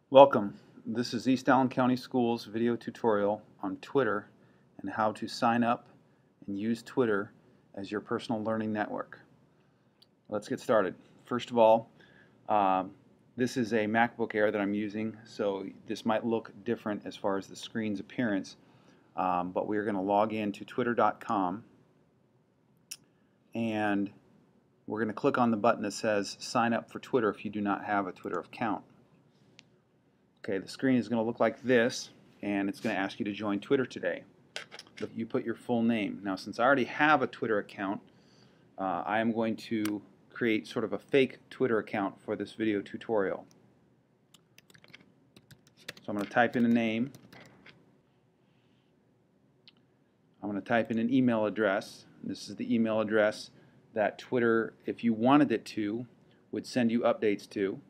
Welcome. This is East Allen County Schools video tutorial on Twitter and how to sign up and use Twitter as your personal learning network. Let's get started. First of all, this is a MacBook Air that I'm using, so this might look different as far as the screen's appearance, but we're going to log in to twitter.com and we're going to click on the button that says sign up for Twitter if you do not have a Twitter account. Okay, the screen is going to look like this, and it's going to ask you to join Twitter today. You put your full name. Now, since I already have a Twitter account, I am going to create sort of a fake Twitter account for this video tutorial. So I'm going to type in a name. I'm going to type in an email address. This is the email address that Twitter, if you wanted it to, would send you updates to.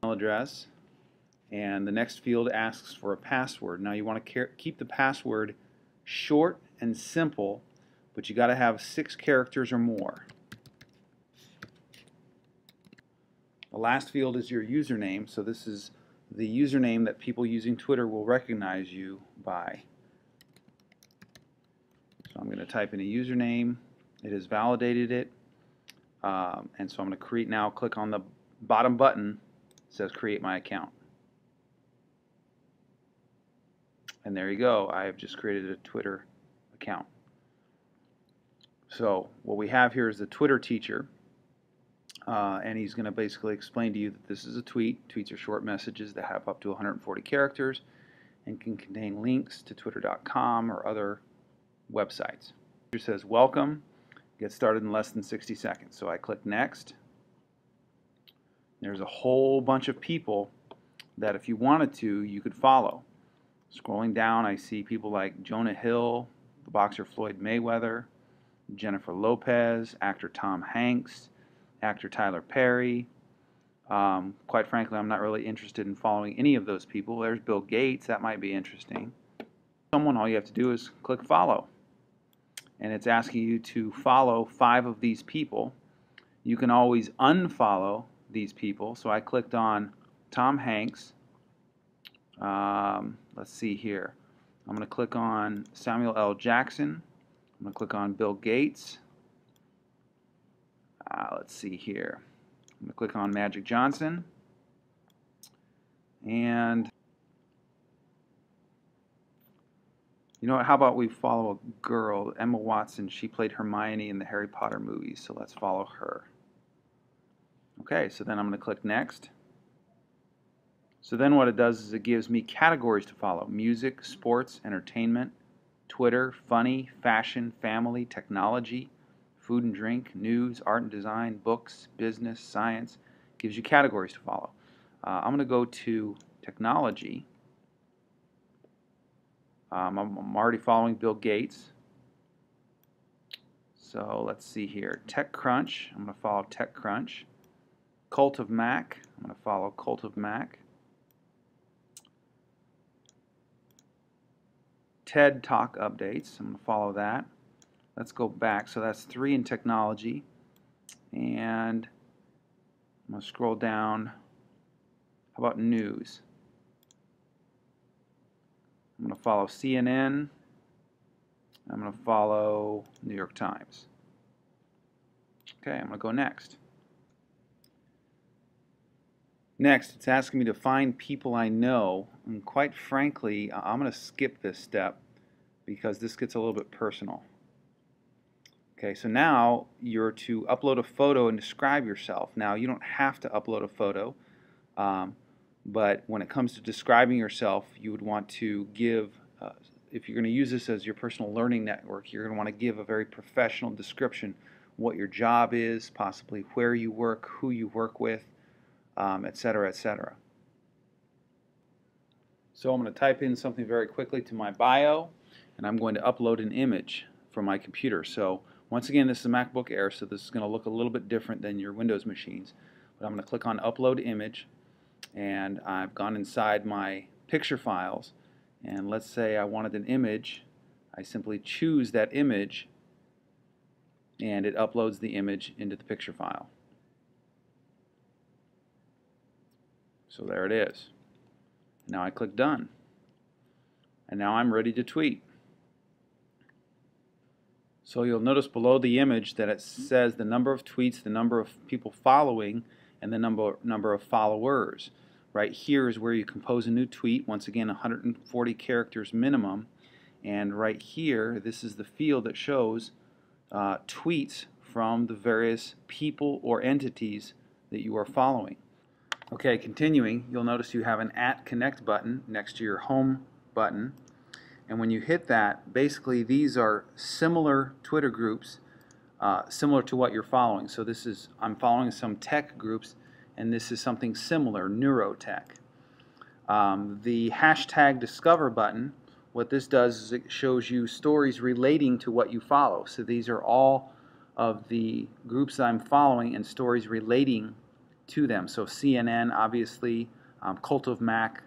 Email address. And the next field asks for a password. Now you want to keep the password short and simple, but you got to have 6 characters or more. The last field is your username, so this is the username that people using Twitter will recognize you by. So I'm going to type in a username. It has validated it, and so I'm going to create now. Click on the bottom button. It says create my account. And there you go. I have just created a Twitter account. So what we have here is the Twitter teacher, and he's going to basically explain to you that this is a tweet. Tweets are short messages that have up to 140 characters and can contain links to twitter.com or other websites. It says welcome, get started in less than 60 seconds. So I click next. There's a whole bunch of people that if you wanted to, you could follow. Scrolling down, I see people like Jonah Hill, the boxer Floyd Mayweather, Jennifer Lopez, actor Tom Hanks, actor Tyler Perry. Quite frankly, I'm not really interested in following any of those people. There's Bill Gates. That might be interesting. All you have to do is click follow. And it's asking you to follow 5 of these people. You can always unfollow these people. So I clicked on Tom Hanks. Let's see here. I'm going to click on Samuel L. Jackson. I'm going to click on Bill Gates. Let's see here. I'm going to click on Magic Johnson. And you know what? How about we follow a girl, Emma Watson. She played Hermione in the Harry Potter movies, so let's follow her. Okay, so then I'm going to click next. So then what it does is it gives me categories to follow: music, sports, entertainment, Twitter, funny, fashion, family, technology, food and drink, news, art and design, books, business, science. Gives you categories to follow. I'm going to go to technology. I'm already following Bill Gates. So let's see here. TechCrunch. I'm going to follow TechCrunch. Cult of Mac. I'm going to follow Cult of Mac. TED Talk updates. I'm going to follow that. Let's go back. So that's 3 in technology. And I'm going to scroll down. How about news? I'm going to follow CNN. I'm going to follow New York Times. Okay, I'm going to go next. Next, it's asking me to find people I know, and quite frankly, I'm going to skip this step because this gets a little bit personal. Okay, so now you're to upload a photo and describe yourself. Now, you don't have to upload a photo, but when it comes to describing yourself, you would want to give, if you're going to use this as your personal learning network, you're going to want to give a very professional description, what your job is, possibly where you work, who you work with, etc., etc. So I'm going to type in something very quickly to my bio, and I'm going to upload an image from my computer. So once again, this is a MacBook Air, so this is going to look a little bit different than your Windows machines. But I'm going to click on Upload Image, and I've gone inside my picture files, and let's say I wanted an image. I simply choose that image, and it uploads the image into the picture file. So there it is. Now I click Done. And now I'm ready to tweet. So you'll notice below the image that it says the number of tweets, the number of people following, and the number of followers. Right here is where you compose a new tweet. Once again, 140 characters minimum. And right here, this is the field that shows tweets from the various people or entities that you are following. Okay, continuing, you'll notice you have an @connect button next to your home button. And when you hit that, basically these are similar Twitter groups, similar to what you're following. So this is, I'm following some tech groups, and this is something similar, neurotech. The #discover button, what this does is it shows you stories relating to what you follow. So these are all of the groups that I'm following and stories relating to them. So CNN, obviously, Cult of Mac.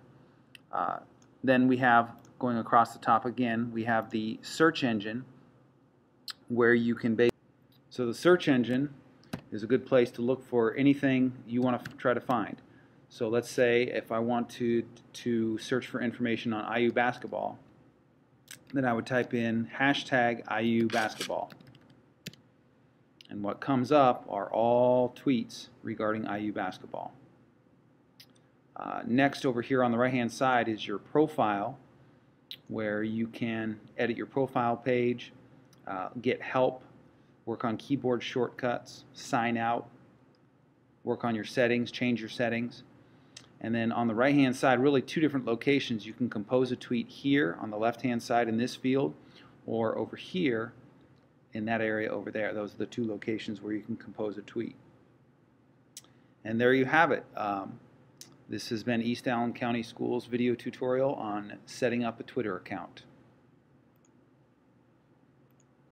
Then we have, going across the top again, we have the search engine where you can so the search engine is a good place to look for anything you want to try to find. So let's say if I want to search for information on IU basketball, then I would type in #IU basketball. And what comes up are all tweets regarding IU basketball. Next, over here on the right hand side is your profile, where you can edit your profile page, get help, work on keyboard shortcuts, sign out, work on your settings, change your settings. And then on the right hand side, really two different locations. You can compose a tweet here on the left hand side in this field, or over here in that area over there. Those are the two locations where you can compose a tweet. And there you have it. This has been East Allen County Schools video tutorial on setting up a Twitter account.